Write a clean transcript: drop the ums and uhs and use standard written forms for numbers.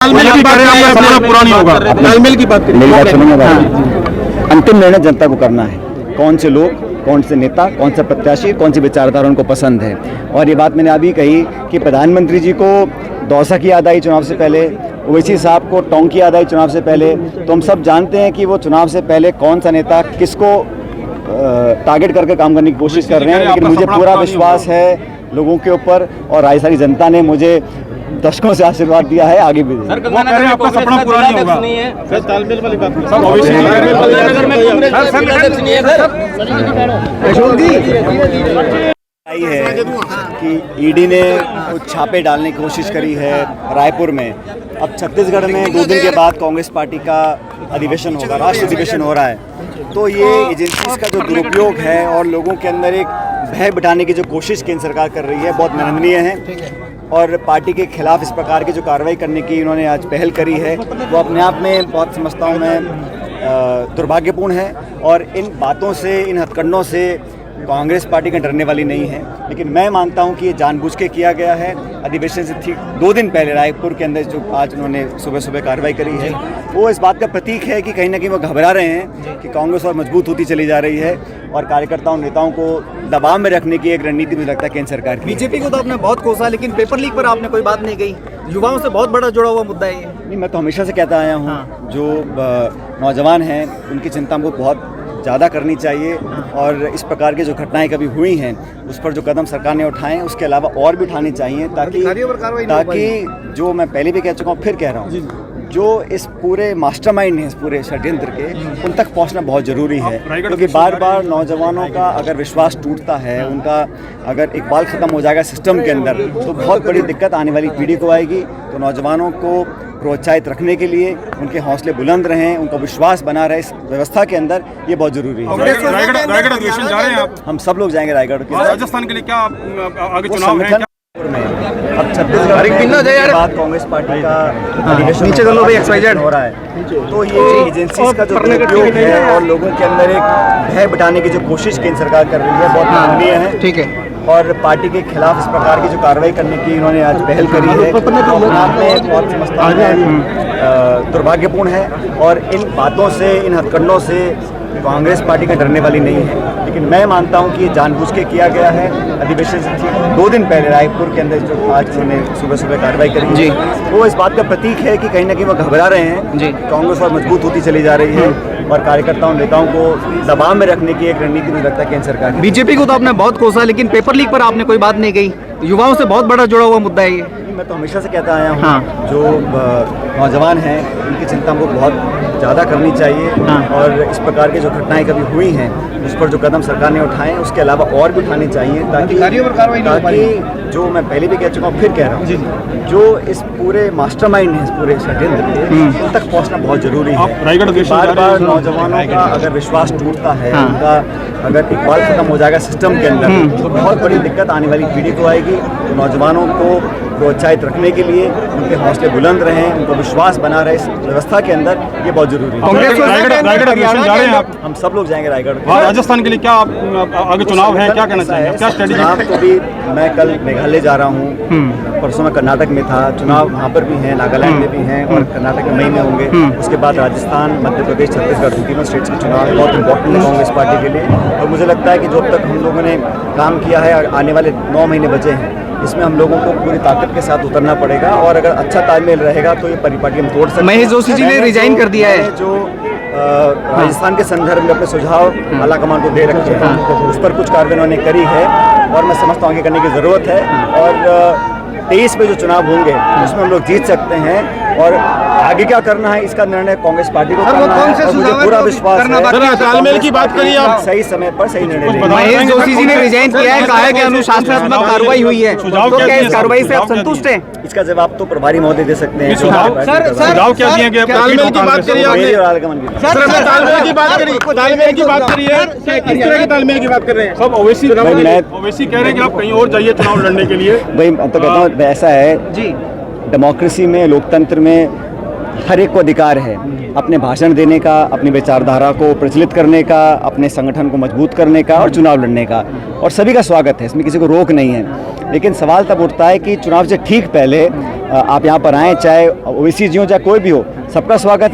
तालमेल की बात पुरानी होगा, तालमेल की बात मेरी बात सुनिए। अंतिम निर्णय जनता को करना है, कौन से लोग, कौन से नेता, कौन से प्रत्याशी, कौन सी विचारधारा उनको पसंद है। और ये बात मैंने अभी कही कि प्रधानमंत्री जी को दौसा की याद आई चुनाव से पहले, ओवैसी साहब को टोंक की याद आई चुनाव से पहले। तो हम सब जानते हैं कि वो चुनाव से पहले कौन सा नेता किसको टारगेट करके काम करने की कोशिश कर रहे हैं। लेकिन मुझे पूरा विश्वास है लोगों के ऊपर, और राजस्थानी जनता ने मुझे दशकों से आशीर्वाद दिया है, आगे भी देगा। आपका सपना पूरा नहीं होगा सर, तालमेल वाली बात आई है कि ईडी ने कुछ छापे डालने की कोशिश करी है रायपुर में। अब छत्तीसगढ़ में 2 दिन के बाद कांग्रेस पार्टी का अधिवेशन होगा, राष्ट्रीय अधिवेशन हो रहा है। तो ये एजेंसीज का जो दुरुपयोग है और लोगों के अंदर एक भय बिठाने की जो कोशिश केंद्र सरकार कर रही है, बहुत निंदनीय है। और पार्टी के खिलाफ इस प्रकार की जो कार्रवाई करने की इन्होंने आज पहल करी है, वो अपने आप में बहुत समझता हूँ मैं दुर्भाग्यपूर्ण है। और इन बातों से, इन हथकंडों से कांग्रेस पार्टी का डरने वाली नहीं है। लेकिन मैं मानता हूं कि ये जानबूझ के किया गया है। अधिवेशन से ठीक 2 दिन पहले रायपुर के अंदर जो आज उन्होंने सुबह सुबह कार्रवाई करी है, वो इस बात का प्रतीक है कि कहीं ना कहीं वो घबरा रहे हैं कि कांग्रेस और मजबूत होती चली जा रही है और कार्यकर्ताओं, नेताओं को दबाव में रखने की एक रणनीति मुझे लगता है केंद्र सरकार की। बीजेपी को तो आपने बहुत कोसा, लेकिन पेपर लीक पर आपने कोई बात नहीं कही। युवाओं से बहुत बड़ा जुड़ा हुआ मुद्दा है ये। नहीं, मैं तो हमेशा से कहता आया हूँ, जो नौजवान हैं उनकी चिंता हमको बहुत ज़्यादा करनी चाहिए। और इस प्रकार की जो घटनाएं कभी हुई हैं उस पर जो कदम सरकार ने उठाए, उसके अलावा और भी उठाने चाहिए, ताकि जो मैं पहले भी कह चुका हूँ, फिर कह रहा हूँ, जो इस पूरे मास्टरमाइंड हैं, इस पूरे षड्यंत्र के, उन तक पहुंचना बहुत ज़रूरी है। क्योंकि बार बार नौजवानों का अगर विश्वास टूटता है, उनका अगर इकबाल ख़त्म हो जाएगा सिस्टम के अंदर, तो बहुत बड़ी दिक्कत आने वाली पीढ़ी को आएगी। तो नौजवानों को प्रोत्साहित रखने के लिए उनके हौसले बुलंद रहें, उनका विश्वास बना रहे इस व्यवस्था के अंदर, ये बहुत जरूरी है। रायगढ़ अधिवेशन जा रहे हैं आप? हम सब लोग जाएंगे रायगढ़ के। राजस्थान के लिए क्या आगे चुनाव है? अब छत्तीसगढ़ के बाद कांग्रेस पार्टी का अधिवेशन हो रहा है। तो ये एजेंसीज का जो दुरुपयोग है और लोगों के अंदर एक भय बिठाने की जो कोशिश केंद्र सरकार कर रही है, बहुत निंदनीय है। ठीक है। और पार्टी के खिलाफ इस प्रकार की जो कार्रवाई करने की इन्होंने आज पहल करी है, वो अपने आप में बहुत समझता हूँ मैं दुर्भाग्यपूर्ण है। और इन बातों से, इन हथकंडों से कांग्रेस पार्टी का डरने वाली नहीं है। लेकिन मैं मानता हूं कि ये जानबूझ के किया गया है। अधिवेशन से ठीक 2 दिन पहले रायपुर के अंदर जो आज उन्होंने सुबह सुबह कार्रवाई करी जी, वो इस बात का प्रतीक है कि कहीं ना कहीं वो घबरा रहे हैं जी। कांग्रेस और मजबूत होती चली जा रही है और कार्यकर्ताओं, नेताओं को दबाव में रखने की एक रणनीति मुझे लगता है केंद्र सरकार की। बीजेपी को तो आपने बहुत कोसा, लेकिन पेपर लीक पर आपने कोई बात नहीं कही। युवाओं से बहुत बड़ा जुड़ा हुआ मुद्दा है ये। मैं तो हमेशा से कहता आया हूँ, जो नौजवान हैं उनकी चिंता हमको बहुत ज़्यादा करनी चाहिए। और इस प्रकार की जो घटनाएं कभी हुई हैं उस पर जो कदम सरकार ने उठाए, उसके अलावा और भी उठाने चाहिए, ताकि जो मैं पहले भी कह चुका हूँ, फिर कह रहा हूँ, जो इस पूरे मास्टरमाइंड है, इस पूरे षड्यंत्र के, उन तक पहुँचना बहुत ज़रूरी है। बार बार नौजवानों का अगर विश्वास टूटता है, उनका अगर इकबाल ख़त्म हो जाएगा सिस्टम के अंदर, तो बहुत बड़ी दिक्कत आने वाली पीढ़ी को आएगी। तो नौजवानों को प्रोत्साहित रखने के लिए उनके हौसले बुलंद रहें, उनको विश्वास बना रहे इस व्यवस्था के अंदर, ये बहुत जरूरी है। रायगढ़ अधिवेशन जा रहे हैं आप? हम सब लोग जाएंगे रायगढ़। राजस्थान के लिए क्या आगे चुनाव है, क्या कहना चाहिए, क्या स्ट्रेटेजी? चुनाव तो भी मैं कल मेघालय जा रहा हूँ, परसों में कर्नाटक में था, चुनाव वहाँ पर भी हैं, नागालैंड में भी हैं और कर्नाटक में मई में होंगे। उसके बाद राजस्थान, मध्य प्रदेश, छत्तीसगढ़, तीनों स्टेट्स के चुनाव बहुत इंपॉर्टेंट है कांग्रेस पार्टी के लिए। और मुझे लगता है कि जो अब तक हम लोगों ने काम किया है, आने वाले 9 महीने बचे हैं, इसमें हम लोगों को पूरी ताकत के साथ उतरना पड़ेगा। और अगर अच्छा तालमेल रहेगा तो ये परिपाटी हम तोड़ सकते हैं। महेश जोशी जी ने रिजाइन कर दिया है, जो राजस्थान के संदर्भ में अपने सुझाव आला कमान को दे रखे हैं, उस पर कुछ कार्रवाई उन्होंने करी है और मैं समझता हूँ आगे करने की ज़रूरत है। और 23 में जो चुनाव होंगे उसमें हम लोग जीत सकते हैं। और आगे क्या करना है इसका निर्णय कांग्रेस पार्टी को करना है और मुझे पूरा विश्वास है। तालमेल की बात करिए आप, सही समय पर सही निर्णय लेंगे। महेश जोशी जी ने रिजाइन किया है, कहा है कि अनुशासनात्मक कार्रवाई हुई है, तो क्या इस कार्रवाई से आप संतुष्ट हैं? इसका जवाब तो प्रभारी महोदय दे सकते हैं। सुझाव क्या दिए गए? तालमेल की बात करिए आपने। तालमेल की बात करिए, तालमेल की बात करिए, किस तरह की तालमेल की बात कर रहे हैं? सब ओवैसी कह रहे हैं कि आप कहीं और जाइए चुनाव लड़ने के लिए। भाई मैं तो कहता हूँ ऐसा है जी, डेमोक्रेसी में, लोकतंत्र में हर एक को अधिकार है अपने भाषण देने का, अपनी विचारधारा को प्रचलित करने का, अपने संगठन को मजबूत करने का और चुनाव लड़ने का, और सभी का स्वागत है, इसमें किसी को रोक नहीं है। लेकिन सवाल तब उठता है कि चुनाव से ठीक पहले आप यहाँ पर आएँ, चाहे ओवैसी जी हो चाहे कोई भी हो, सबका स्वागत है।